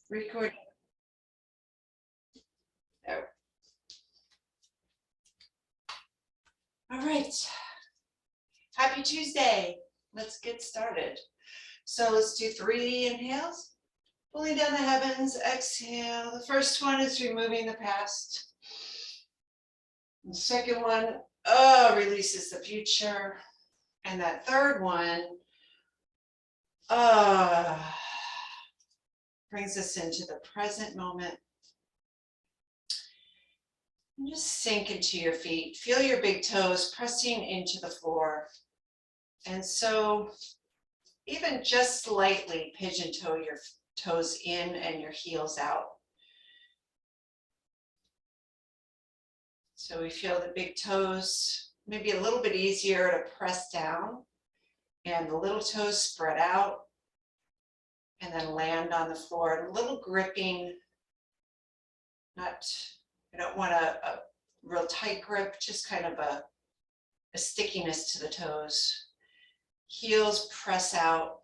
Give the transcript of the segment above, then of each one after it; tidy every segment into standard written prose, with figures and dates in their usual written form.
Record. There. All right. Happy Tuesday. Let's get started. So let's do 3 inhales. Pulling down the heavens, exhale. The first one is removing the past. The second one releases the future. And that third one brings us into the present moment. And just sink into your feet. Feel your big toes pressing into the floor. And so even just slightly pigeon toe your toes in and your heels out. So we feel the big toes maybe a little bit easier to press down and the little toes spread out and then land on the floor. A little gripping, I don't want a real tight grip, just kind of a stickiness to the toes. Heels press out.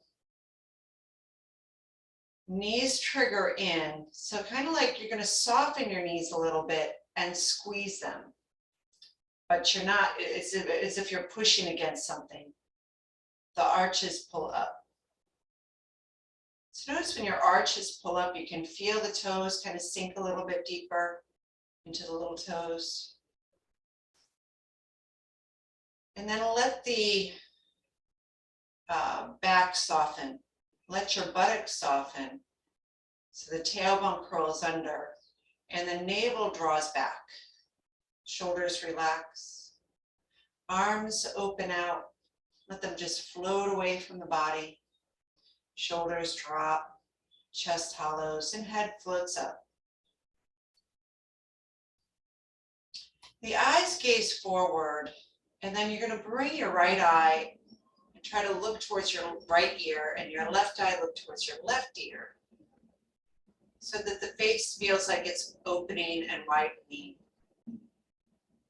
Knees trigger in. So kind of like you're going to soften your knees a little bit and squeeze them. But you're not, it's as if you're pushing against something. The arches pull up. So notice when your arches pull up, you can feel the toes kind of sink a little bit deeper into the little toes. And then let the back soften. Let your buttocks soften. So the tailbone curls under and the navel draws back. Shoulders relax. Arms open out. Let them just float away from the body. Shoulders drop, chest hollows, and head floats up. The eyes gaze forward, and then you're going to bring your right eye and try to look towards your right ear, and your left eye look towards your left ear, so that the face feels like it's opening and widening,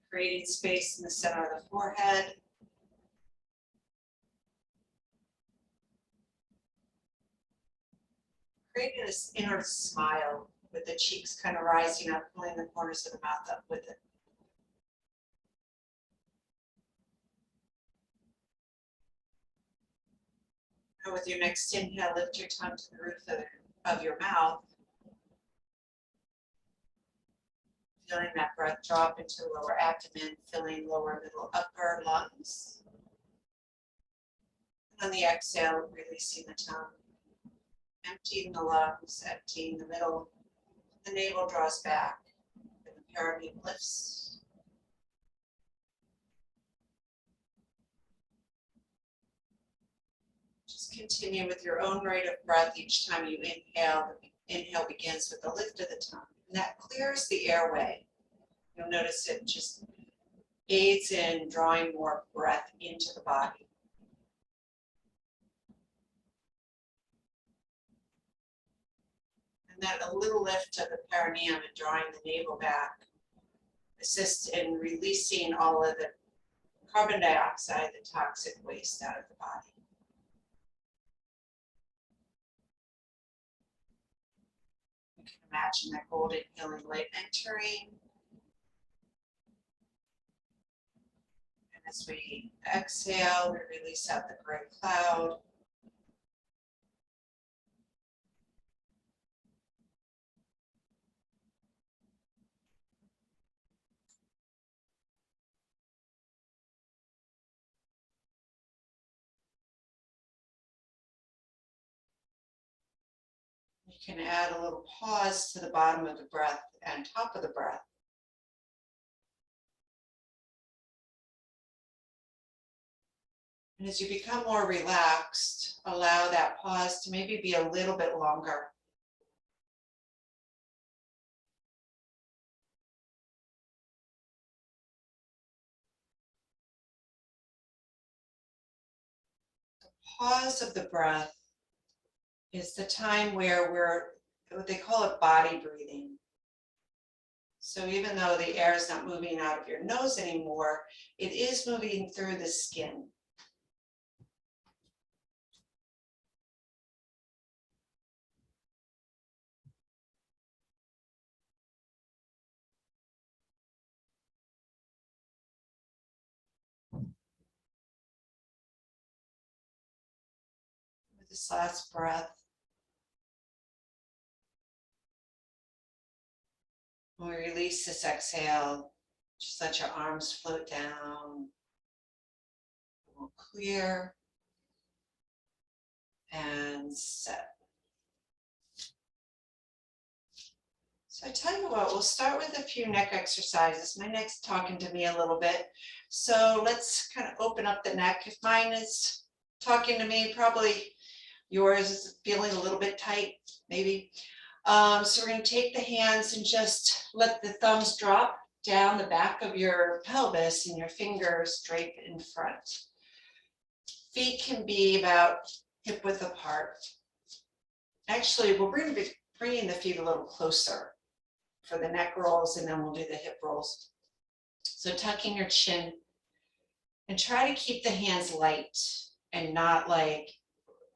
creating space in the center of the forehead. Creating this inner smile with the cheeks kind of rising up, pulling the corners of the mouth up with it. And with your next inhale, lift your tongue to the roof of your mouth. Feeling that breath drop into the lower abdomen, filling lower, middle, upper lungs. And on the exhale, releasing the tongue. Emptying the lungs, emptying the middle. The navel draws back, and the perineum lifts. Just continue with your own rate of breath each time you inhale. The inhale begins with the lift of the tongue, and that clears the airway. You'll notice it just aids in drawing more breath into the body. That a little lift of the perineum and drawing the navel back assists in releasing all of the carbon dioxide, the toxic waste out of the body. You can imagine that golden healing light entering. And as we exhale, we release out the gray cloud. You can add a little pause to the bottom of the breath and top of the breath. And as you become more relaxed, allow that pause to maybe be a little bit longer. The pause of the breath is the time where what they call it body breathing. So even though the air is not moving out of your nose anymore, it is moving through the skin. this last breath. When we release this exhale, just let your arms float down. We'll clear and set. So I tell you what, we'll start with a few neck exercises. My neck's talking to me a little bit. So let's kind of open up the neck. If mine is talking to me, probably yours is feeling a little bit tight, maybe. So we're going to take the hands and just let the thumbs drop down the back of your pelvis and your fingers drape in front. Feet can be about hip width apart. Actually, we'll bring the feet a little closer for the neck rolls, and then we'll do the hip rolls. So tucking your chin and try to keep the hands light and not like,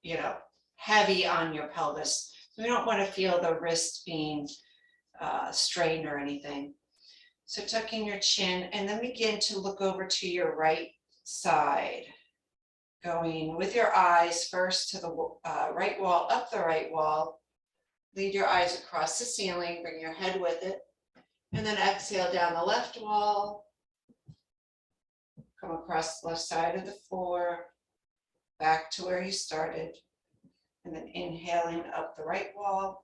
you know, heavy on your pelvis. We don't want to feel the wrist being strained or anything. So tucking your chin, and then begin to look over to your right side. Going with your eyes first to the right wall, up the right wall. Lead your eyes across the ceiling, bring your head with it. And then exhale down the left wall. Come across the left side of the floor, back to where you started. And then inhaling up the right wall.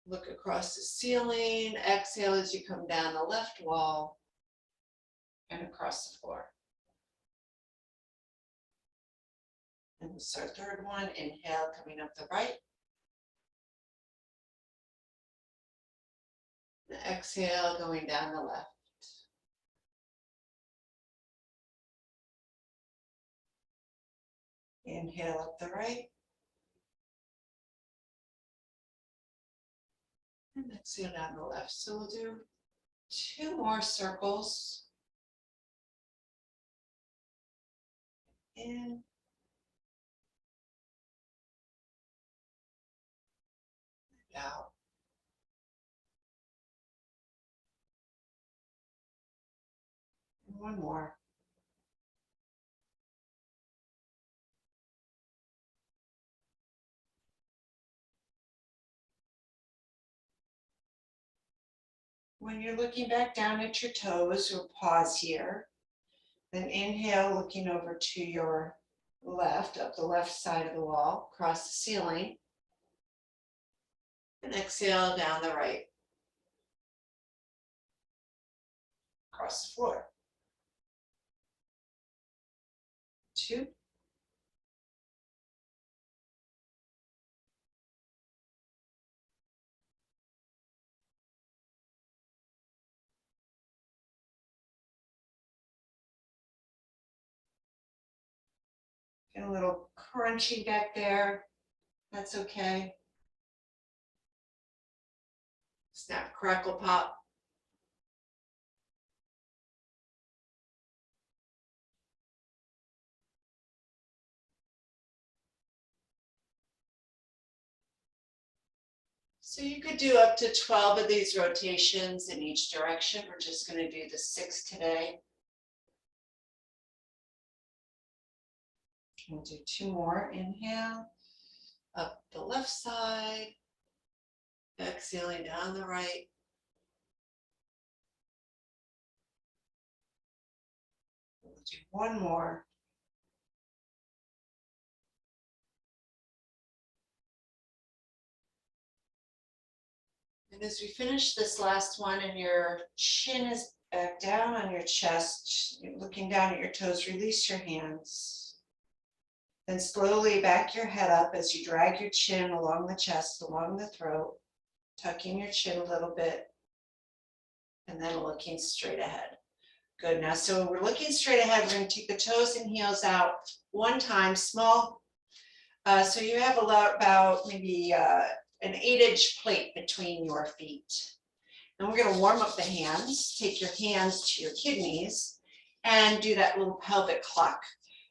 Look across the ceiling, exhale as you come down the left wall and across the floor. And this is our third one. Inhale, coming up the right. And exhale, going down the left. Inhale up the right. And exhale down the left. So we'll do 2 more circles. In. Out. And 1 more. When you're looking back down at your toes, we'll pause here. Then inhale, looking over to your left, up the left side of the wall, across the ceiling. And exhale down the right. Across the floor. 2. Get a little crunchy back there. That's okay. Snap, crackle, pop. So you could do up to 12 of these rotations in each direction. We're just going to do the 6 today. We'll do 2 more. Inhale, up the left side, exhaling down the right. We'll do 1 more. And as we finish this last one and your chin is back down on your chest, you're looking down at your toes, release your hands. Then slowly back your head up as you drag your chin along the chest, along the throat, tucking your chin a little bit, and then looking straight ahead. Good. Now, so we're looking straight ahead. We're going to take the toes and heels out 1 time, small. So you have about maybe an 8-inch plate between your feet. And we're going to warm up the hands. Take your hands to your kidneys and do that little pelvic clock.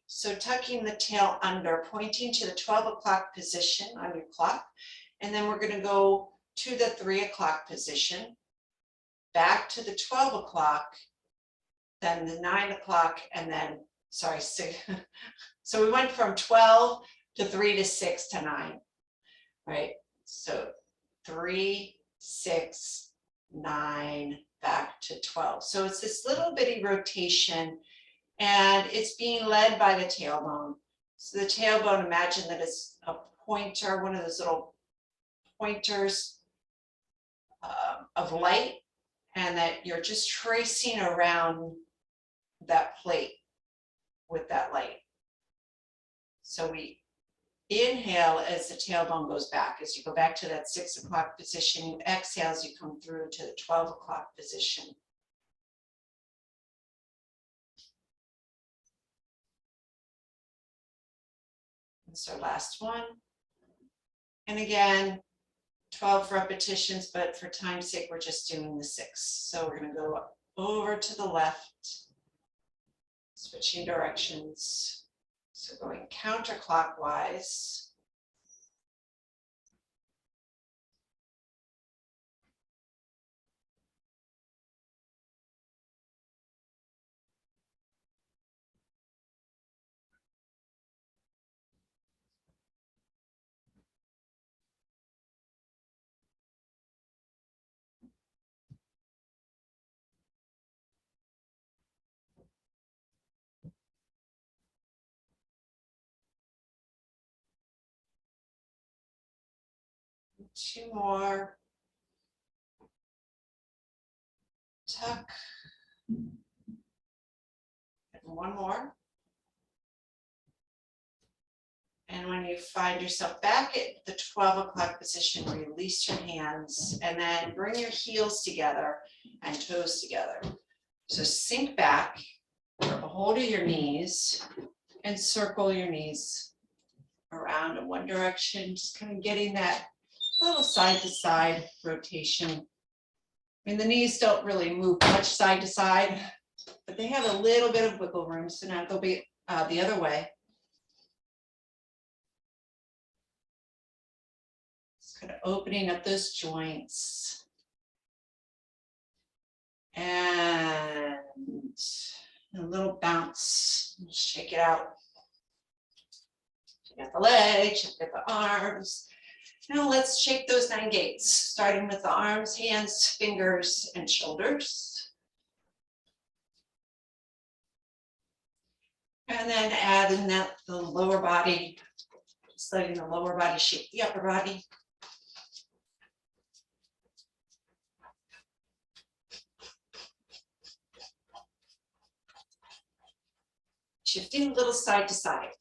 So tucking the tail under, pointing to the 12 o'clock position on your clock. And then we're going to go to the 3 o'clock position, back to the 12 o'clock, then the 9 o'clock, and then, sorry, So we went from 12 to 3 to 6 to 9, right? So 3, 6, 9, back to 12. So it's this little bitty rotation, and it's being led by the tailbone. So the tailbone, imagine that it's a pointer, one of those little pointers of light, and that you're just tracing around that plate with that light. So we inhale as the tailbone goes back. As you go back to that 6 o'clock position, you exhale as you come through to the 12 o'clock position. That's our last one. And again, 12 repetitions, but for time's sake, we're just doing the 6. So we're going to go over to the left, switching directions. So going counterclockwise. Two more. Tuck. And one more. And when you find yourself back at the 12 o'clock position, release your hands and then bring your heels together and toes together. So sink back, grab a hold of your knees and circle your knees around in one direction, just kind of getting that little side to side rotation. I mean, the knees don't really move much side to side, but they have a little bit of wiggle room. So now go the other way. Just kind of opening up those joints. And a little bounce, shake it out. Shake out the legs, shake out the arms. Now let's shake those 9 gates, starting with the arms, hands, fingers, and shoulders. And then add in that the lower body, just letting the lower body shake the upper body. Shifting a little side to side.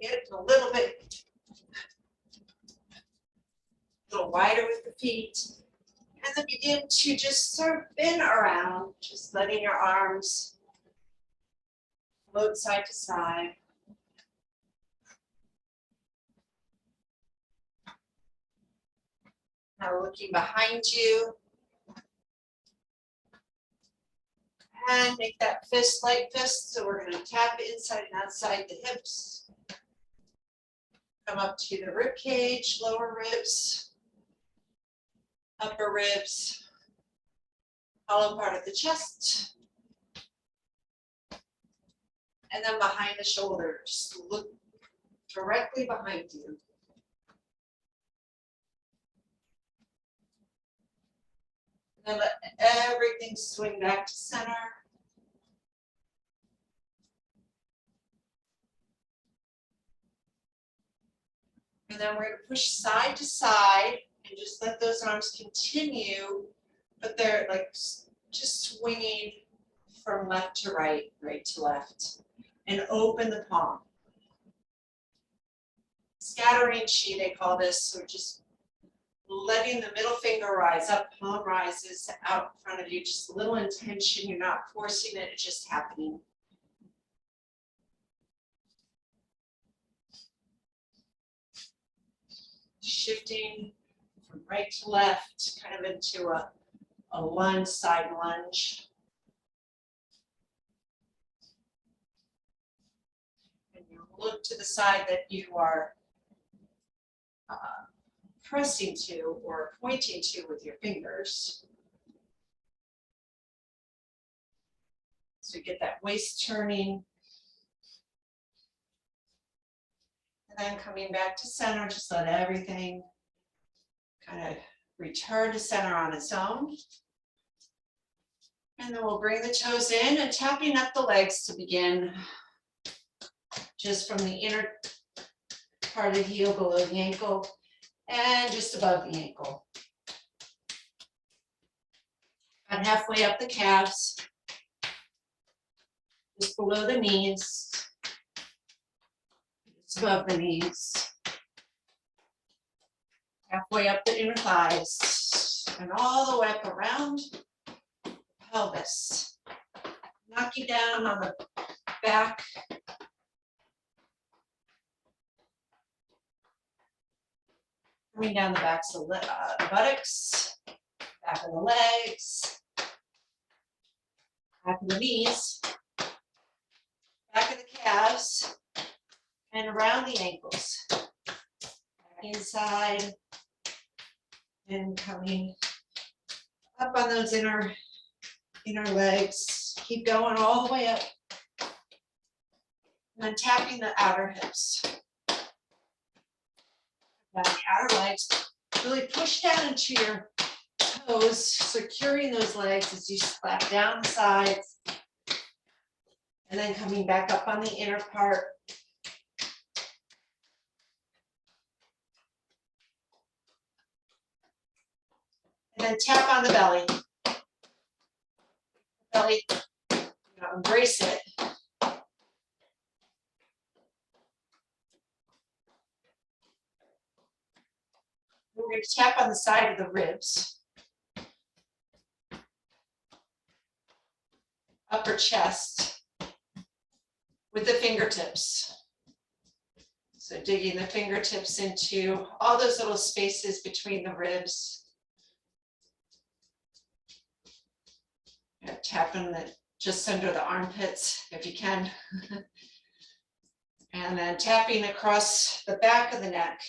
Get a little wider with the feet, and then begin to just sort of spin around, just letting your arms float side to side. Now looking behind you, and make that fist like fist. So we're going to tap inside and outside the hips. Come up to the rib cage, lower ribs, upper ribs, hollow part of the chest, and then behind the shoulders. Look directly behind you. And then let everything swing back to center. And then we're going to push side to side And just let those arms continue, but they're like just swinging from left to right, right to left. And open the palm. Scattering chi, they call this, so just letting the middle finger rise up, palm rises out in front of you, just a little intention, you're not forcing it, it's just happening. Shifting from right to left, kind of into a lunge, side lunge. And you look to the side that you are pressing to or pointing to with your fingers. So you get that waist turning. And then coming back to center, just let everything kind of return to center on its own. And then we'll bring the toes in and tapping up the legs to begin. Just from the inner part of the heel below the ankle and just above the ankle. About halfway up the calves, just below the knees, just above the knees. Halfway up the inner thighs and all the way up around the pelvis. Knock you down on the back. Coming down the backs of the buttocks, back of the legs, back of the knees, back of the calves, and around the ankles. Back inside, and coming up on those inner legs. Keep going all the way up. And then tapping the outer hips. Down the outer legs, really push down into your toes, securing those legs as you slap down the sides. And then coming back up on the inner part. And then tap on the belly. Belly, embrace it. We're going to tap on the side of the ribs, upper chest with the fingertips. So digging the fingertips into all those little spaces between the ribs. Tapping just under the armpits if you can. And then tapping across the back of the neck,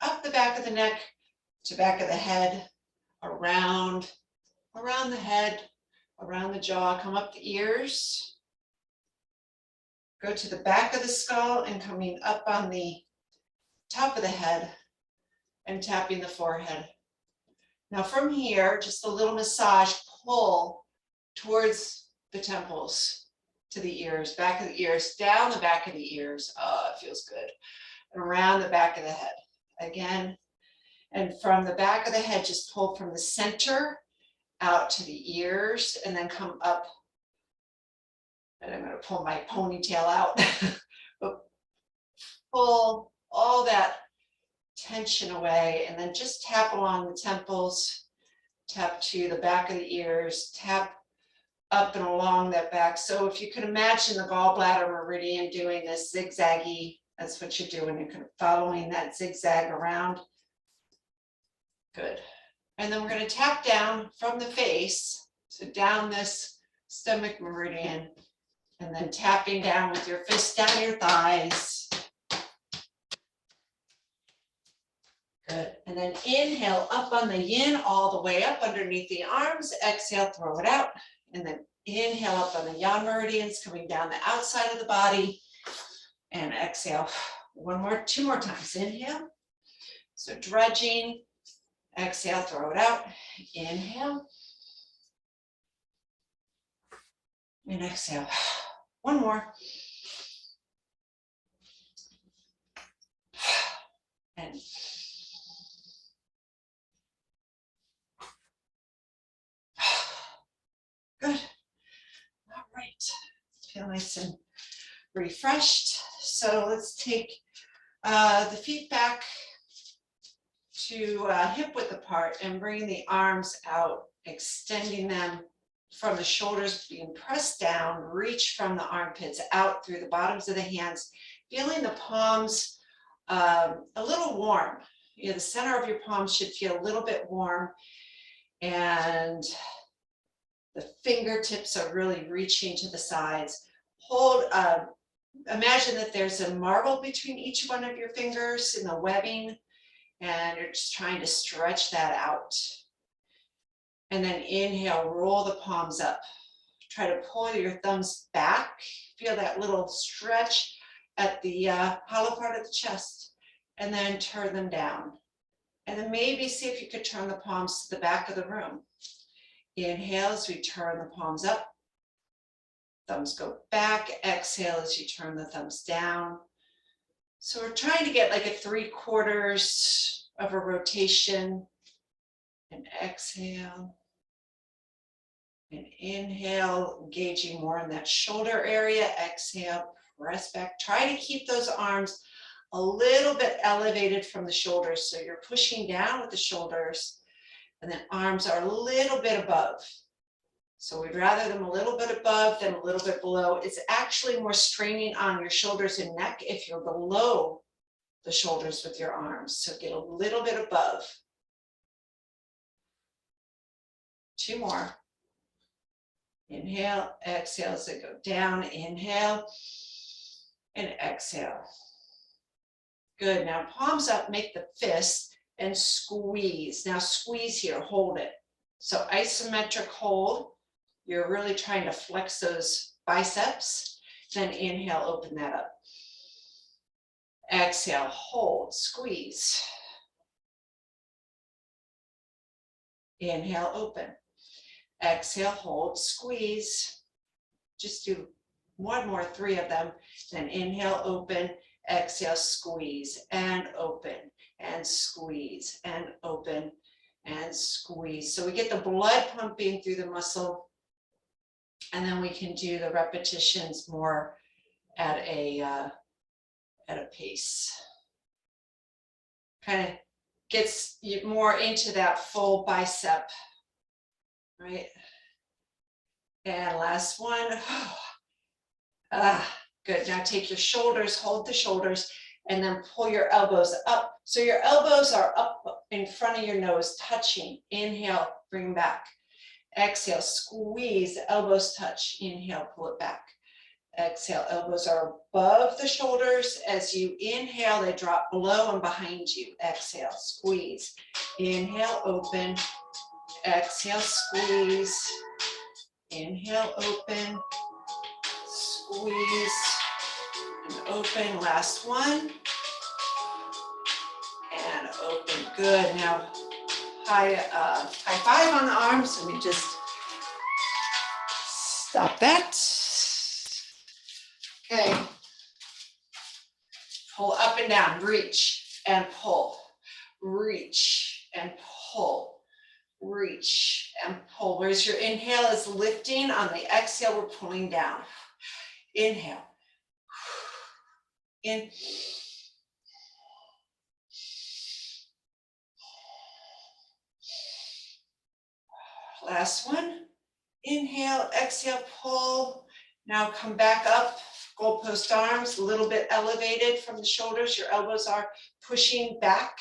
up the back of the neck, to back of the head, around the head, around the jaw, come up the ears, go to the back of the skull and coming up on the top of the head and tapping the forehead. Now from here, just a little massage, pull towards the temples, to the ears, back of the ears, down the back of the ears. Oh, it feels good. And around the back of the head. Again. And from the back of the head, just pull from the center out to the ears and then come up. And I'm going to pull my ponytail out. But pull all that tension away and then just tap along the temples, tap to the back of the ears, tap up and along that back. So if you can imagine the gallbladder meridian doing this zigzaggy, that's what you're doing. You're kind of following that zigzag around. Good. And then we're going to tap down from the face, so down this stomach meridian, and then tapping down with your fist down your thighs. Good. And then inhale up on the yin, all the way up underneath the arms. Exhale, throw it out. And then inhale up on the yang meridians, coming down the outside of the body. And exhale. Two more times. Inhale. So dredging. Exhale, throw it out. Inhale. And exhale. One more. And Feel nice and refreshed. So let's take the feet back to hip width apart and bring the arms out, extending them from the shoulders, being pressed down, reach from the armpits out through the bottoms of the hands, feeling the palms a little warm. You know, the center of your palms should feel a little bit warm, and the fingertips are really reaching to the sides. Hold, imagine that there's a marble between each one of your fingers in the webbing, and you're just trying to stretch that out. And then inhale, roll the palms up. Try to pull your thumbs back. Feel that little stretch at the hollow part of the chest, and then turn them down. And then maybe see if you could turn the palms to the back of the room. Inhale as we turn the palms up. Thumbs go back. Exhale as you turn the thumbs down. So we're trying to get like a 3/4 of a rotation. And exhale. And inhale, engaging more in that shoulder area. Exhale, press back. Try to keep those arms a little bit elevated from the shoulders. So you're pushing down with the shoulders, and then arms are a little bit above. So we'd rather them a little bit above than a little bit below. It's actually more straining on your shoulders and neck if you're below the shoulders with your arms. So get a little bit above. 2 more. Inhale, exhale as they go down. Inhale and exhale. Good. Now palms up, make the fists and squeeze. Now squeeze here, hold it. So isometric hold. You're really trying to flex those biceps. Then inhale, open that up. Exhale, hold, squeeze. Inhale, open. Exhale, hold, squeeze. Just do 1 more, 3 of them. Then inhale, open. Exhale, squeeze and open and squeeze and open and squeeze. So we get the blood pumping through the muscle, and then we can do the repetitions more at a pace. Kind of gets you more into that full bicep, right? And last one. Good. Now take your shoulders, hold the shoulders, and then pull your elbows up. So your elbows are up in front of your nose, touching. Inhale, bring back. Exhale, squeeze, elbows touch. Inhale, pull it back. Exhale, elbows are above the shoulders. As you inhale, they drop below and behind you. Exhale, squeeze. Inhale, open. Exhale, squeeze. Inhale, open. Squeeze and open. Last one. And open. Good. Now high five on the arms. Let me just stop that. Okay. Pull up and down. Reach and pull. Reach and pull. Reach and pull. Whereas your inhale is lifting, on the exhale, we're pulling down. Inhale. In. Last one. Inhale, exhale, pull. Now come back up. Goalpost arms, a little bit elevated from the shoulders. Your elbows are pushing back.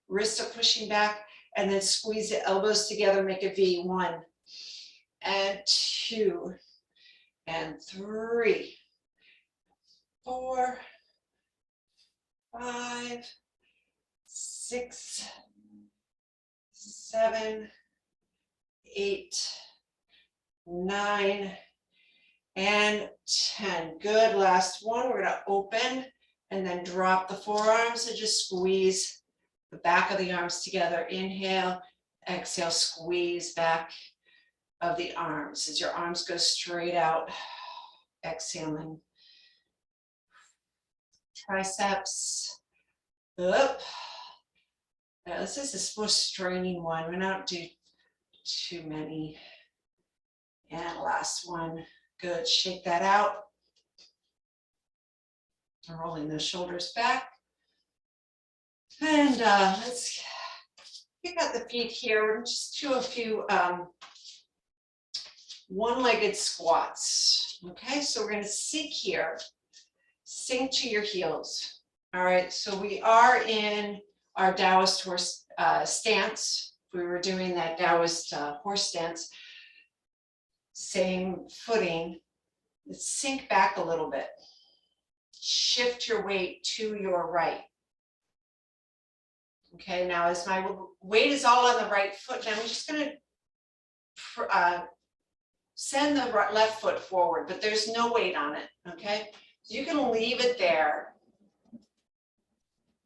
Wrists are pushing back. And then squeeze the elbows together, make a V. 1 and 2 and 3, 4, 5, 6, 7, 8, 9, and 10. Good. Last one. We're going to open and then drop the forearms and just squeeze the back of the arms together. Inhale, exhale, squeeze back of the arms as your arms go straight out. Exhaling. Triceps up. Now, this is the most straining one. We're not do too many. And last one. Good. Shake that out. And rolling the shoulders back. And let's pick out the feet here. We're just do a few one-legged squats. Okay, so we're going to sink here. Sink to your heels. All right, so we are in our Taoist horse stance. We were doing that Taoist horse stance. Same footing. Let's sink back a little bit. Shift your weight to your right. Okay, now as my weight is all on the right foot, now I'm just going to send the left foot forward, but there's no weight on it, okay? So you can leave it there,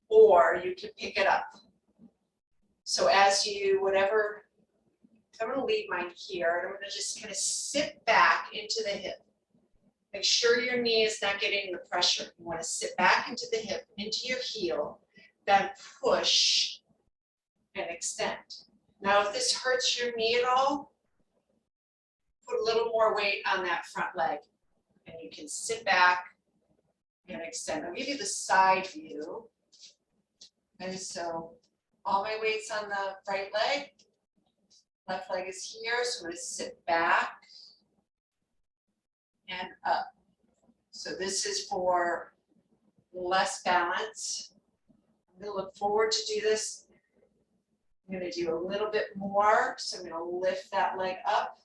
or you can pick it up. So as you, whatever, I'm going to leave mine here, and I'm going to just kind of sit back into the hip. Make sure your knee is not getting the pressure. You want to sit back into the hip, into your heel, then push and extend. Now, if this hurts your knee at all, put a little more weight on that front leg, and you can sit back and extend. I'll give you the side view. And so all my weight's on the right leg. Left leg is here, so I'm going to sit back and up. So this is for less balance. I'm going to look forward to do this. I'm going to do a little bit more. So I'm going to lift that leg up,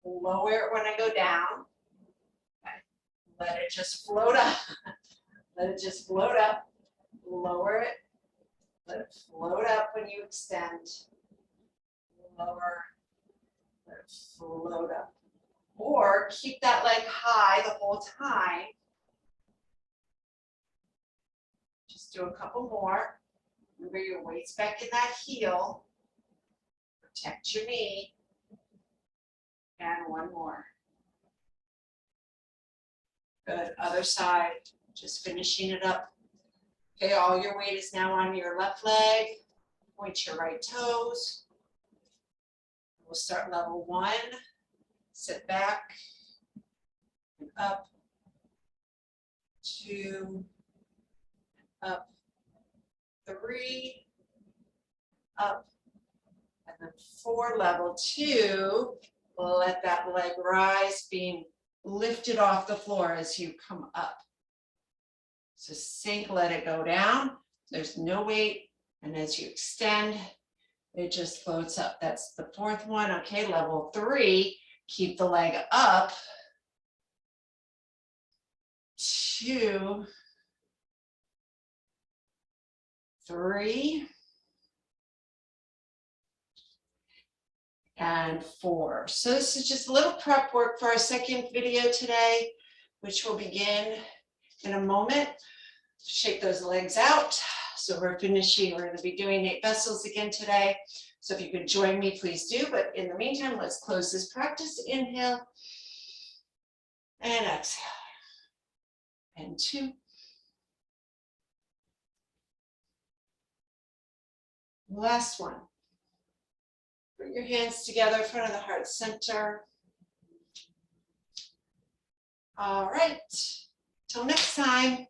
lower it when I go down. Okay. Let it just float up. Let it just float up. Lower it. Let it float up when you extend. Lower. Let it float up. Or keep that leg high the whole time. Just do a couple more. Remember your weight's back in that heel. Protect your knee. And one more. Good. Other side. Just finishing it up. Okay, all your weight is now on your left leg. Point your right toes. We'll start level 1. Sit back and up. 2. Up. 3. Up. And then 4, level 2. Let that leg rise, being lifted off the floor as you come up. So sink, let it go down. There's no weight. And as you extend, it just floats up. That's the 4th one. Okay, level 3, keep the leg up. 2, 3, and 4. So this is just a little prep work for our second video today, which will begin in a moment. Shake those legs out. So we're finishing, we're going to be doing 8 vessels again today. So if you could join me, please do. But in the meantime, let's close this practice. Inhale and exhale. And 2. Last one. Put your hands together in front of the heart center. All right. Till next time.